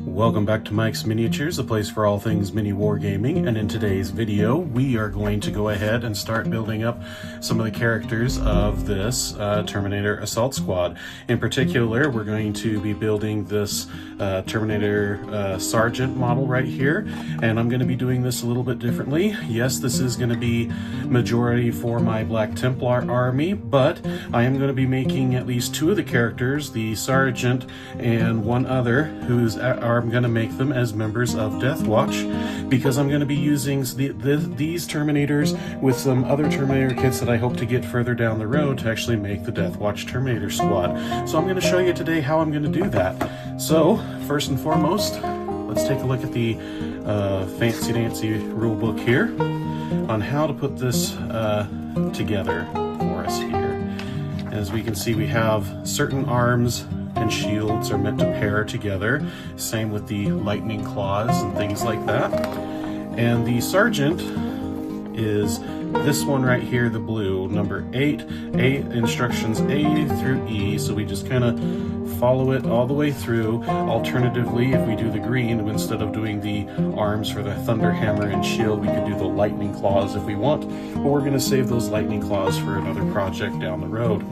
Welcome back to Mike's Miniatures, a place for all things mini wargaming, and in today's video we are going to go ahead and start building up some of the characters of this Terminator Assault Squad. In particular, we're going to be building this Terminator Sargent model right here, and I'm going to be doing this a little bit differently. Yes, this is going to be majority for my Black Templar army, but I am going to be making at least two of the characters, the Sargent and one other, I'm going to make them as members of Deathwatch, because I'm going to be using these Terminators with some other Terminator kits that I hope to get further down the road to actually make the Deathwatch Terminator Squad. So I'm going to show you today how I'm going to do that. So first and foremost, let's take a look at the fancy dancy rule book here on how to put this together for us here. As we can see, we have certain arms and shields are meant to pair together. Same with the lightning claws and things like that. And the Sargent is this one right here, the blue, number 8, instructions A through E. So we just kind of follow it all the way through. Alternatively, if we do the green, instead of doing the arms for the thunder hammer and shield, we could do the lightning claws if we want, but we're going to save those lightning claws for another project down the road.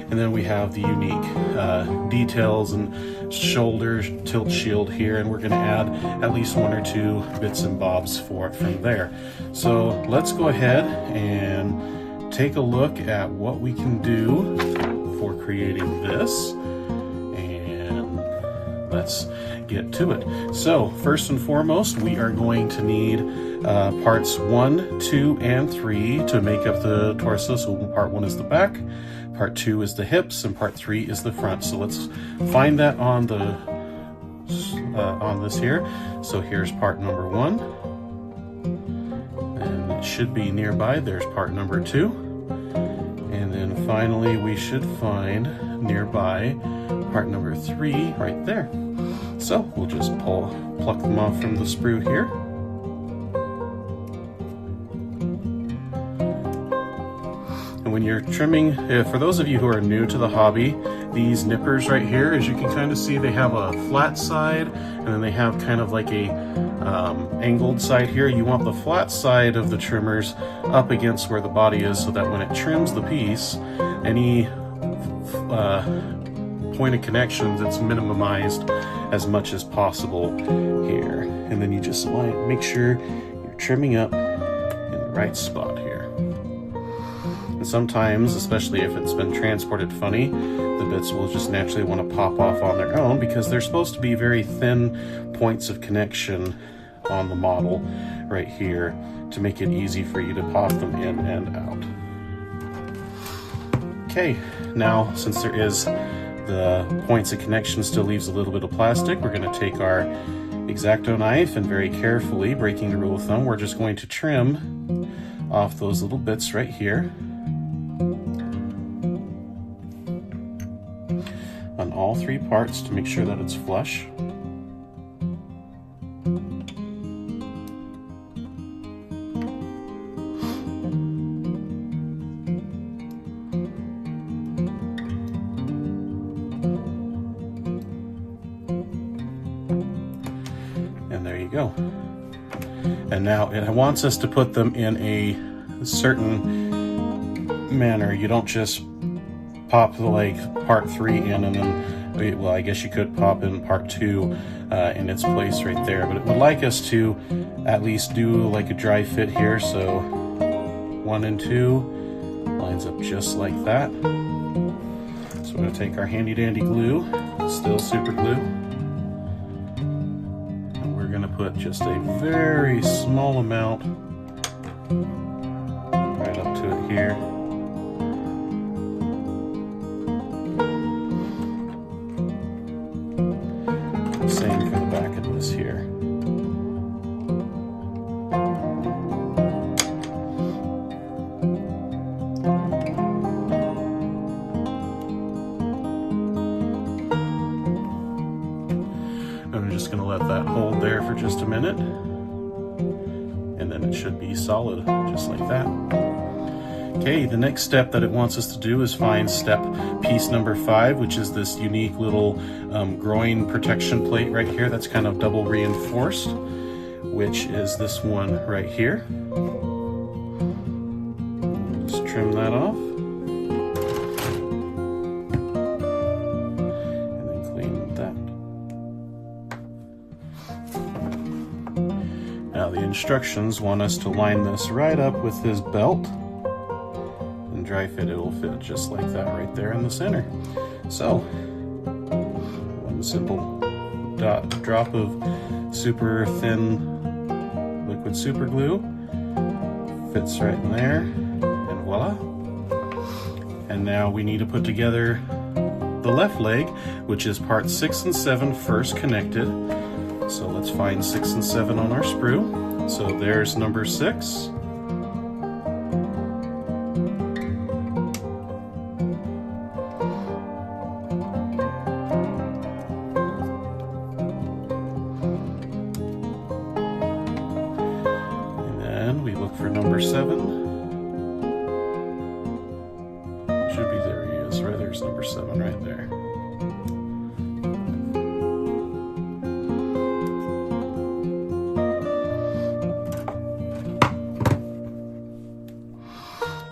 And then we have the unique details and shoulder tilt shield here, and we're going to add at least one or two bits and bobs for it from there. So let's go ahead and take a look at what we can do for creating this, and let's get to it. So first and foremost, we are going to need parts 1, 2, and 3 to make up the torso. So part 1 is the back, part 2 is the hips, and part 3 is the front. So let's find that on the on this here. So here's part number 1, and it should be nearby. There's part number 2, and then finally we should find nearby part number 3 right there. So we'll just pluck them off from the sprue here. And when you're trimming, for those of you who are new to the hobby, these nippers right here, as you can kind of see, they have a flat side, and then they have kind of like a angled side here. You want the flat side of the trimmers up against where the body is, so that when it trims the piece, any point of connections, it's minimized as much as possible here. And then you just want to make sure you're trimming up in the right spot here. And sometimes, especially if it's been transported funny, the bits will just naturally want to pop off on their own, because they're supposed to be very thin points of connection on the model right here to make it easy for you to pop them in and out. Okay, now since there is the points of connection still leaves a little bit of plastic, we're going to take our X-Acto knife and very carefully, breaking the rule of thumb, we're just going to trim off those little bits right here on all 3 parts to make sure that it's flush. And there you go. And now it wants us to put them in a certain manner. You don't just pop like part 3 in and then, well, I guess you could pop in part 2 in its place right there, but it would like us to at least do like a dry fit here. So 1 and 2 lines up just like that. So we're going to take our handy dandy glue, still super glue, and we're going to put just a very small amount right up to it here. Same for the back of this here. I'm just going to let that hold there for just a minute, and then it should be solid just like that. Okay, the next step that it wants us to do is find step piece number 5, which is this unique little groin protection plate right here that's kind of double reinforced, which is this one right here. Just trim that off. And then clean that. Now the instructions want us to line this right up with this belt. Dry fit, it'll fit just like that right there in the center. So one simple drop of super thin liquid super glue fits right in there, and voila. And now we need to put together the left leg, which is parts 6 and 7 first connected. So let's find 6 and 7 on our sprue. So there's number 6. We look for number 7. Should be, there he is, right there's number 7 right there.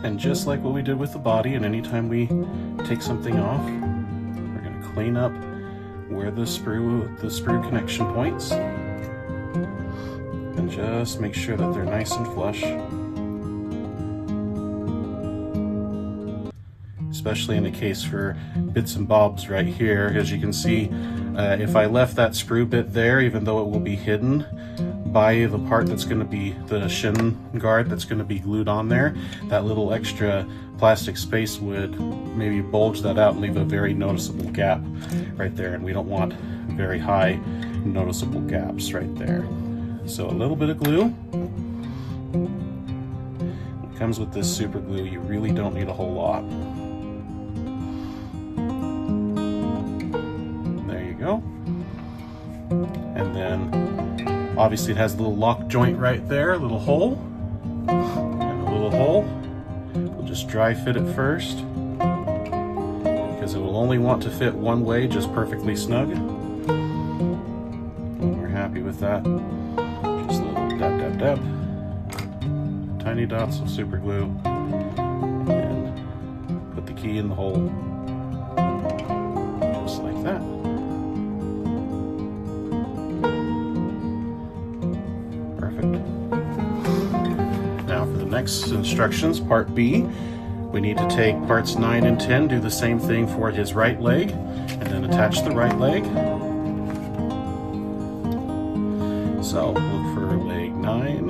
And just like what we did with the body, and anytime we take something off, we're going to clean up where the sprue connection points. And just make sure that they're nice and flush. Especially in the case for bits and bobs right here. As you can see, if I left that sprue bit there, even though it will be hidden by the part that's going to be the shin guard that's going to be glued on there, that little extra plastic space would maybe bulge that out and leave a very noticeable gap right there. And we don't want very high noticeable gaps right there. So a little bit of glue. It comes with this super glue. You really don't need a whole lot. There you go. And then obviously it has a little lock joint right there, a little hole, and a little hole. We'll just dry fit it first, because it will only want to fit one way, just perfectly snug. When we're happy with that, just a little dab, dab, dab. Tiny dots of super glue, and put the key in the hole, just like that. Perfect. Now for the next instructions, part B, we need to take parts 9 and 10, do the same thing for his right leg, and then attach the right leg. So look for leg 9.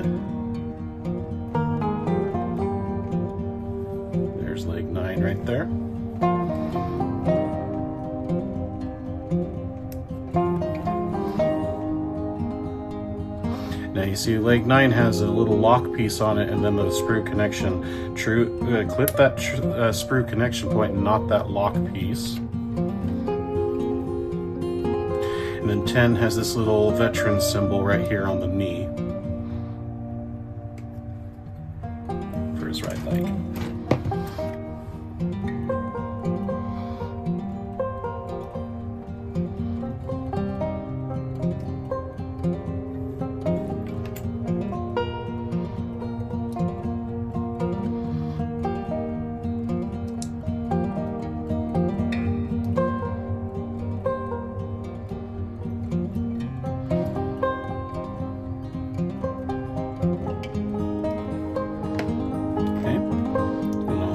There's leg 9 right there. Now you see leg 9 has a little lock piece on it, and then the sprue connection. Clip that sprue connection point and not that lock piece. And then 10 has this little veteran symbol right here on the knee for his right leg.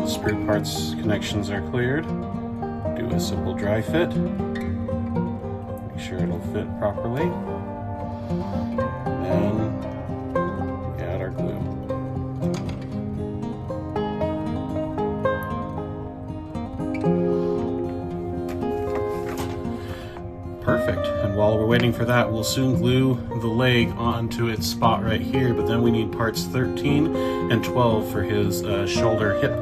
Sprue parts connections are cleared. Do a simple dry fit. Make sure it'll fit properly. And we add our glue. Perfect. And while we're waiting for that, we'll soon glue the leg onto its spot right here, but then we need parts 13 and 12 for his shoulder hip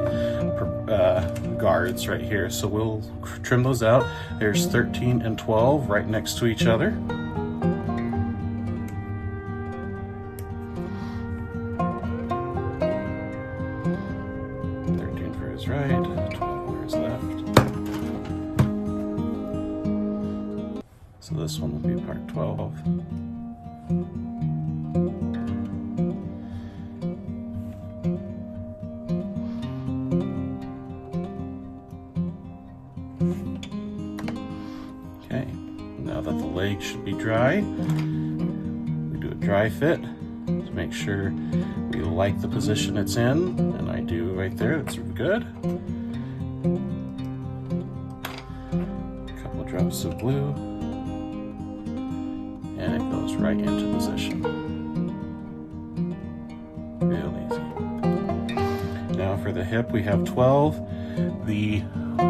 guards right here. So we'll trim those out. There's 13 and 12 right next to each other. this one will be part 12. Okay, now that the leg should be dry, we do a dry fit to make sure we like the position it's in, and I do right there. That's good. A couple of drops of glue, and it goes right into position. Real easy. Now for the hip, we have 12. The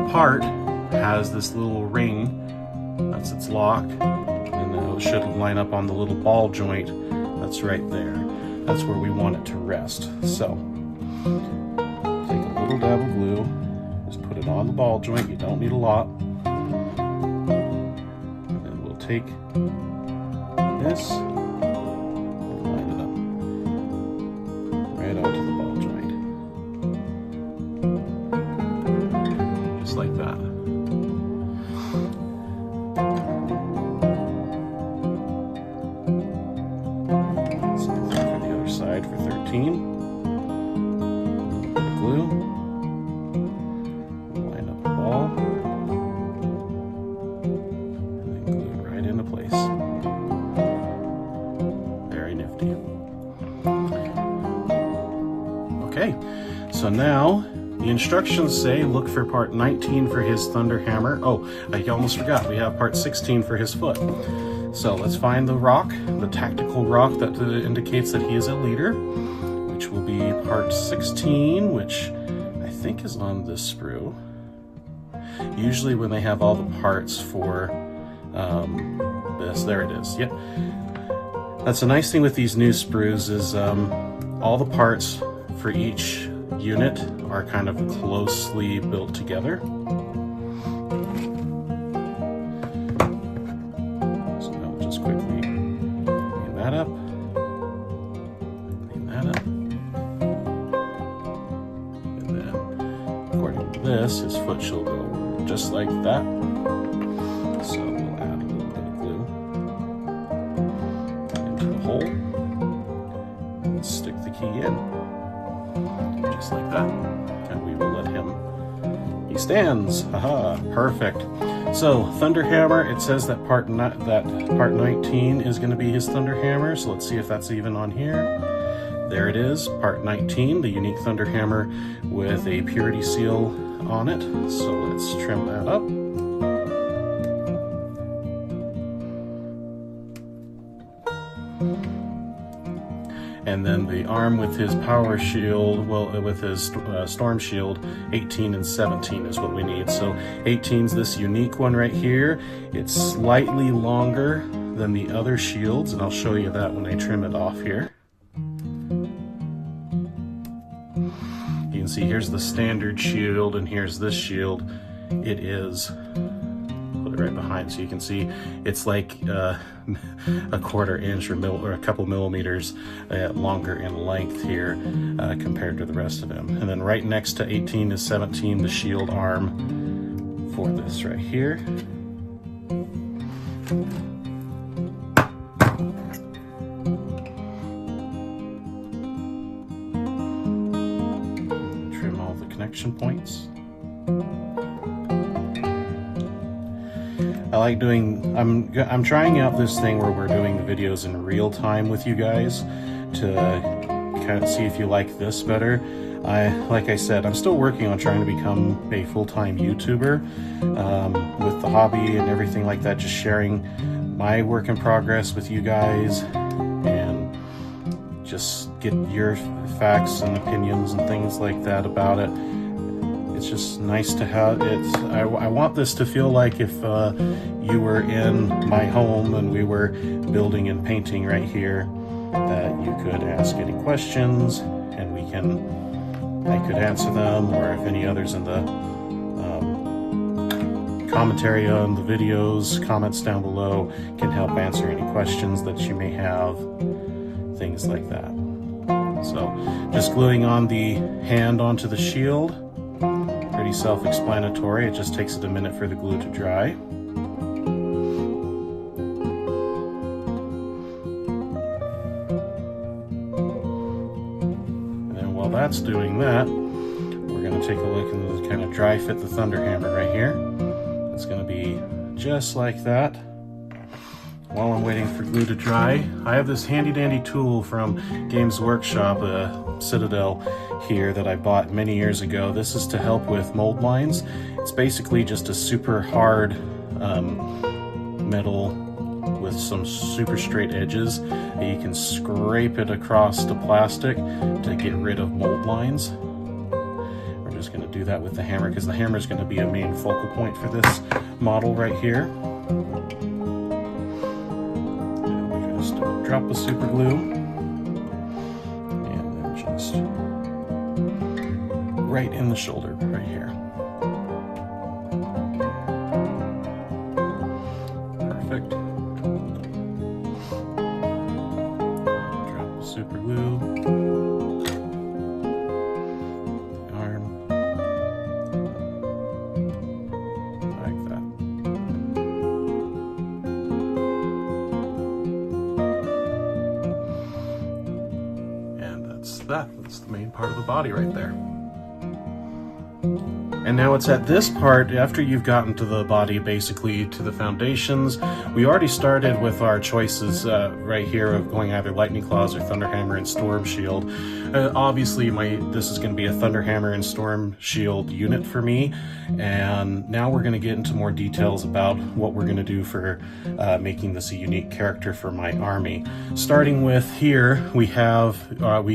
part has this little ring, that's its lock, and it should line up on the little ball joint that's right there. That's where we want it to rest. So, take a little dab of glue, just put it on the ball joint, you don't need a lot. And then we'll take this and line it up right onto the ball joint. Just like that. Side for 13. Glue. Line up the ball. And then glue it right into place. Very nifty. Okay, so now the instructions say look for part 19 for his thunder hammer. Oh, I almost forgot. We have part 16 for his foot. So let's find the rock, the tactical rock that indicates that he is a leader, which will be part 16, which I think is on this sprue. Usually when they have all the parts for this, there it is, yep. That's a nice thing with these new sprues is all the parts for each unit are kind of closely built together. Quickly clean that up, and then according to this, his foot should go just like that. So we'll add a little bit of glue into the hole and stick the key in, just like that, and we will let him. He stands. Haha, perfect. So Thunder Hammer, it says that part 19 is going to be his Thunder Hammer, so let's see if that's even on here. There it is, part 19, the unique Thunder Hammer with a purity seal on it. So let's trim that up. And then the arm with his power shield, well, with his storm shield, 18 and 17 is what we need. So 18's this unique one right here. It's slightly longer than the other shields, and I'll show you that when I trim it off here. You can see here's the standard shield, and here's this shield. It is, put it right behind so you can see, it's like a quarter inch or a couple millimeters longer in length here compared to the rest of them. And then right next to 18 is 17, the shield arm for this right here. Trim all the connection points. I like doing, I'm trying out this thing where we're doing the videos in real time with you guys to kind of see if you like this better. Like I said, I'm still working on trying to become a full-time YouTuber with the hobby and everything like that, just sharing my work in progress with you guys and just get your facts and opinions and things like that about it. It's just nice to have it. I want this to feel like if you were in my home and we were building and painting right here, that you could ask any questions and I could answer them, or if any others in the commentary on the videos, comments down below can help answer any questions that you may have, things like that. So just gluing on the hand onto the shield, pretty self-explanatory. It just takes it a minute for the glue to dry. while that's doing that, we're going to take a look and kind of dry fit the thunder hammer right here. It's going to be just like that. While I'm waiting for glue to dry, I have this handy dandy tool from Games Workshop, Citadel here, that I bought many years ago. This is to help with mold lines. It's basically just a super hard metal with some super straight edges. You can scrape it across the plastic to get rid of mold lines. We're just going to do that with the hammer because the hammer is going to be a main focal point for this model right here. And we just drop the super glue and then just right in the shoulder right here. Perfect. Drop the super glue. The arm. Like that. And that's that. That's the main part of the body right there. And now it's at this part, after you've gotten to the body, basically to the foundations. We already started with our choices right here of going either Lightning Claws or Thunder Hammer and Storm Shield. Obviously, this is going to be a Thunder Hammer and Storm Shield unit for me. And now we're going to get into more details about what we're going to do for making this a unique character for my army. Starting with here, we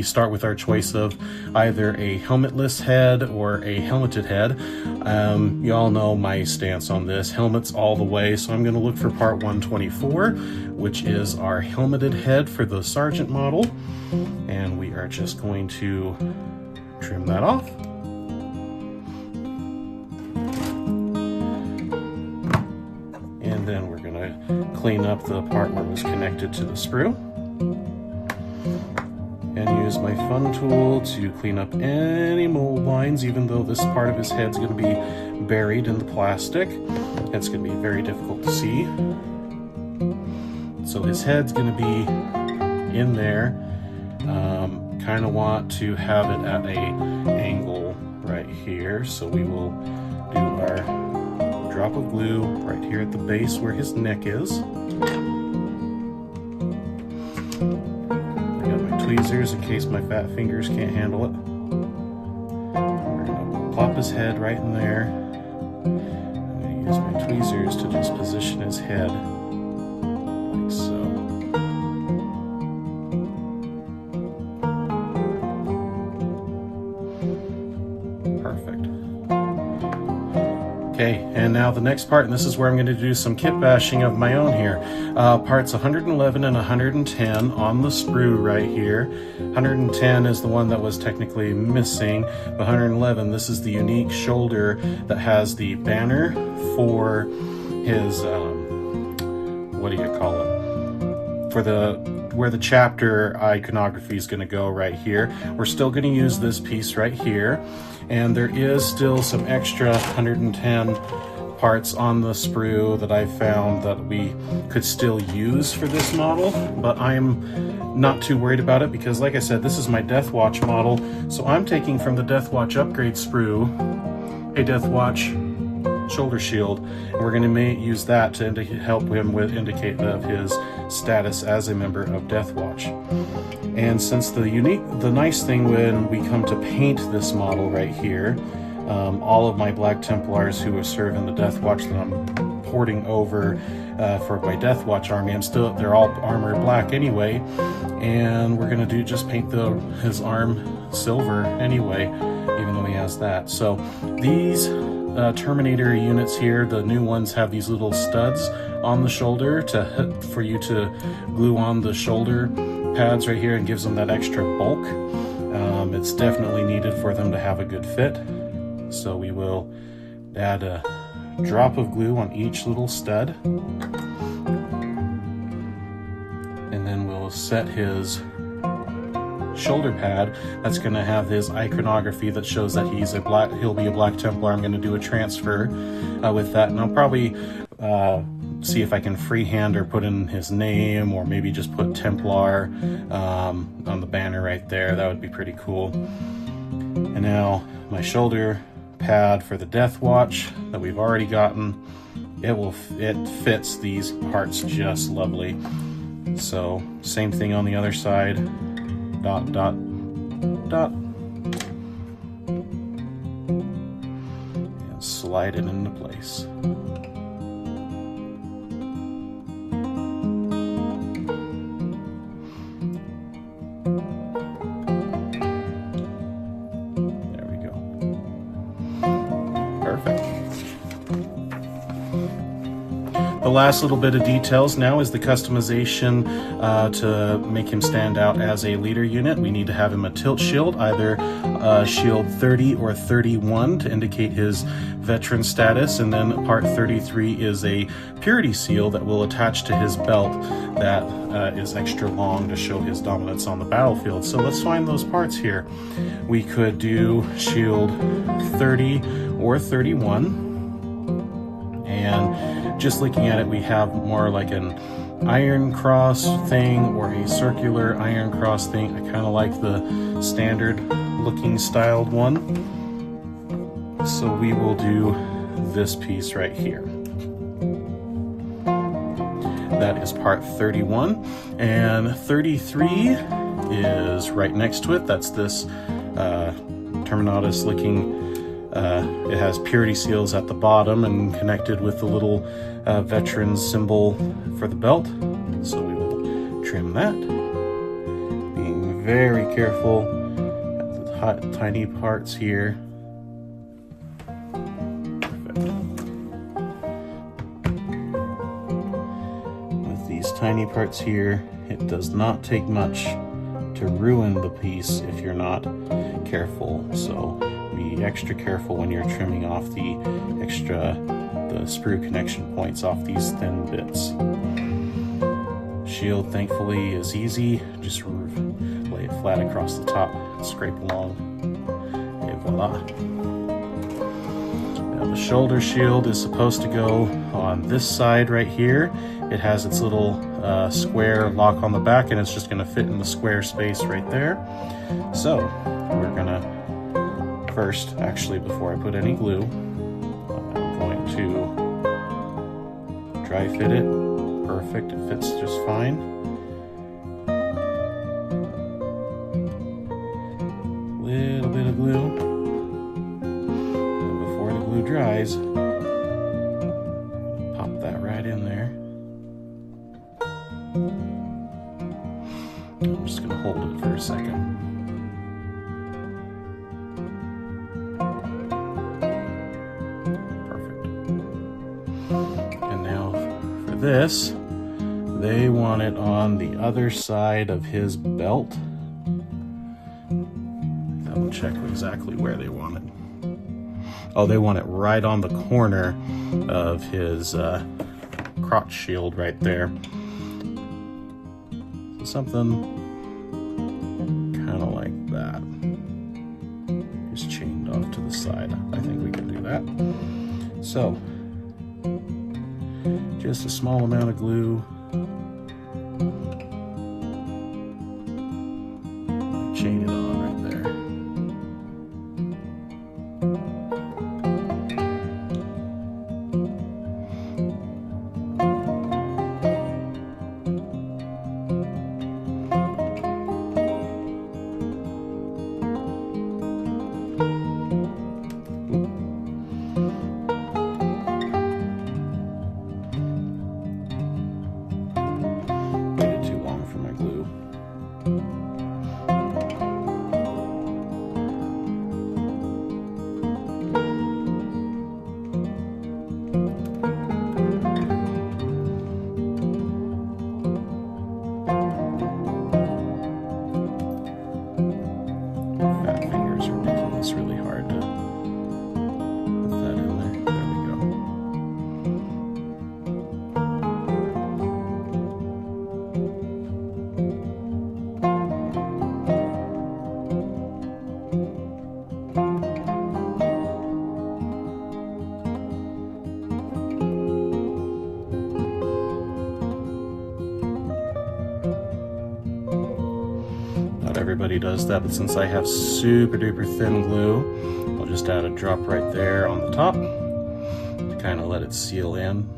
start with our choice of either a helmetless head or a helmeted head. You all know my stance on this, helmets all the way, so I'm going to look for part 124, which is our helmeted head for the Sargent model, and we are just going to trim that off. And then we're going to clean up the part where it was connected to the sprue. And use my fun tool to clean up any mold lines, even though this part of his head's going to be buried in the plastic. It's going to be very difficult to see. So his head's going to be in there. Kind of want to have it at an angle right here. So we will do our drop of glue right here at the base where his neck is. Tweezers in case my fat fingers can't handle it. We're going to plop his head right in there. I'm going to use my tweezers to just position his head like so. Perfect. Okay, and now the next part, and this is where I'm going to do some kit bashing of my own here. Parts 111 and 110 on the sprue right here. 110 is the one that was technically missing. 111, this is the unique shoulder that has the banner for his, what do you call it? For where the chapter iconography is going to go right here. We're still going to use this piece right here. And there is still some extra 110 parts on the sprue that I found that we could still use for this model, but I'm not too worried about it because, like I said, this is my Deathwatch model, so I'm taking from the Deathwatch upgrade sprue a Deathwatch shoulder shield, and we're going to use that to help him with indicate of his status as a member of Deathwatch. And since the nice thing when we come to paint this model right here, all of my Black Templars who are serving the Deathwatch that I'm porting over for my Deathwatch army, they're all armored black anyway, and we're gonna just paint his arm silver anyway, even though he has that. So these Terminator units here, the new ones, have these little studs on the shoulder for you to glue on the shoulder pads right here, and gives them that extra bulk. It's definitely needed for them to have a good fit. So we will add a drop of glue on each little stud, and then we'll set his shoulder pad that's going to have his iconography that shows that he'll be a Black Templar. I'm going to do a transfer with that, and I'll probably see if I can freehand or put in his name, or maybe just put Templar on the banner right there. That would be pretty cool. And now my shoulder pad for the Deathwatch that we've already gotten, it fits these parts just lovely. So same thing on the other side, dot, dot, dot, and slide it into place. There we go. Perfect. The last little bit of details now is the customization to make him stand out as a leader unit. We need to have him a tilt shield, either shield 30 or 31 to indicate his veteran status, and then part 33 is a purity seal that will attach to his belt that is extra long to show his dominance on the battlefield. So let's find those parts here. We could do shield 30 or 31. And just looking at it, we have more like an iron cross thing or a circular iron cross thing. I kind of like the standard looking styled one. So we will do this piece right here. That is part 31. And 33 is right next to it. That's this Terminatus looking. It has purity seals at the bottom and connected with the little veteran symbol for the belt. So we will trim that, being very careful at the tiny parts here. Perfect. With these tiny parts here, it does not take much to ruin the piece if you're not careful. So be extra careful when you're trimming off the screw connection points off these thin bits. Shield, thankfully, is easy. Just lay it flat across the top, scrape along, and voila. Now the shoulder shield is supposed to go on this side right here. It has its little square lock on the back, and it's just going to fit in the square space right there. So we're going to first, actually, before I put any glue, I'm going to dry fit it. Perfect, it fits just fine. Little bit of glue. And before the glue dries, pop that right in there. I'm just going to hold it for a second. This, they want it on the other side of his belt. Double check exactly where they want it. Oh, they want it right on the corner of his crotch shield right there. So something kind of like that. Just chained off to the side. I think we can do that. So just a small amount of glue. Chain it on right there. everybody does that, but since I have super duper thin glue, I'll just add a drop right there on the top to kind of let it seal in.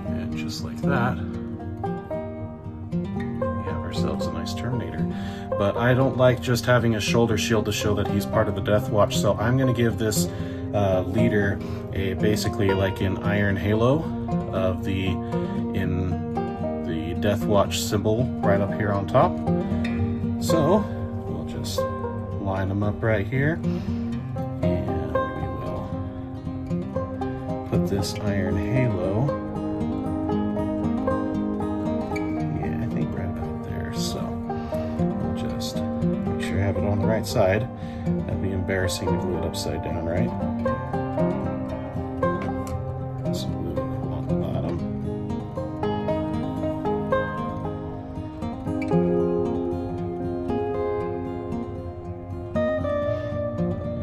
And just like that, we have ourselves a nice Terminator. But I don't like just having a shoulder shield to show that he's part of the Deathwatch, so I'm going to give this leader a basically like an iron halo of the Deathwatch symbol right up here on top. So we'll just line them up right here, and we will put this iron halo, yeah, I think right about there. So we'll just make sure I have it on the right side. That'd be embarrassing to glue it upside down, right? So glue it along the bottom.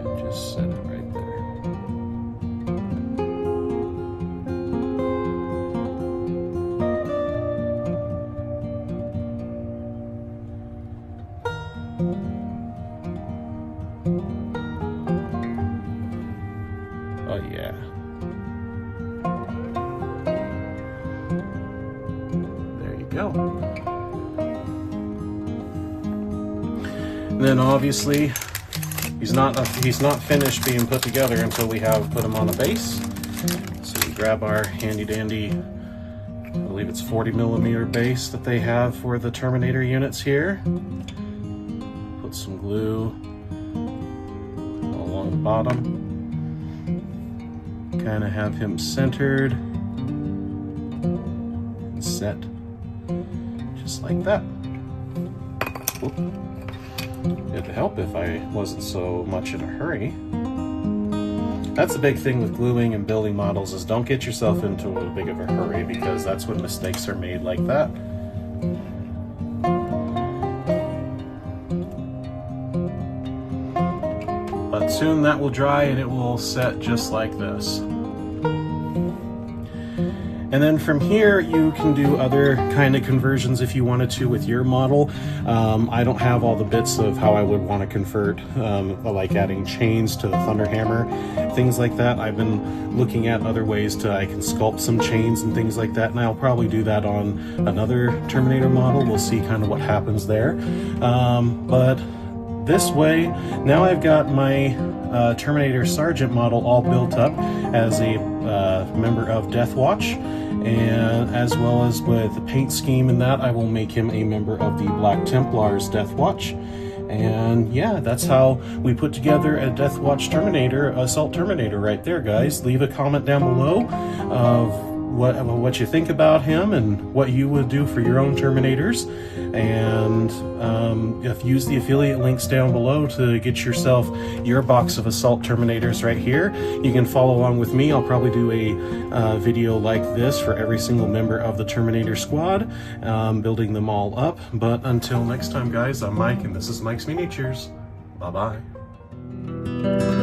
And just set it right there. Oh yeah. There you go. And then obviously he's not finished being put together until we have put him on a base. So we grab our handy dandy, I believe it's 40mm base that they have for the Terminator units here. Put some glue along the bottom. Kind of have him centered and set just like that. Oop. It'd help if I wasn't so much in a hurry. That's the big thing with gluing and building models, is don't get yourself into a big of a hurry, because that's when mistakes are made like that. But soon that will dry and it will set just like this. And then from here, you can do other kind of conversions if you wanted to with your model. I don't have all the bits of how I would want to convert, like adding chains to the Thunderhammer, things like that. I've been looking at other ways I can sculpt some chains and things like that, and I'll probably do that on another Terminator model. We'll see kind of what happens there. But this way, now I've got my Terminator Sargent model all built up as a member of Deathwatch, and as well as with the paint scheme and that, I will make him a member of the Black Templars Deathwatch. And yeah, that's how we put together a Deathwatch Terminator, Assault Terminator right there, guys. Leave a comment down below of what you think about him and what you would do for your own Terminators. And if you use the affiliate links down below to get yourself your box of Assault Terminators right here, you can follow along with me. I'll probably do a video like this for every single member of the Terminator squad, building them all up. But until next time, guys, I'm Mike, and this is Mike's Miniatures. Bye-bye.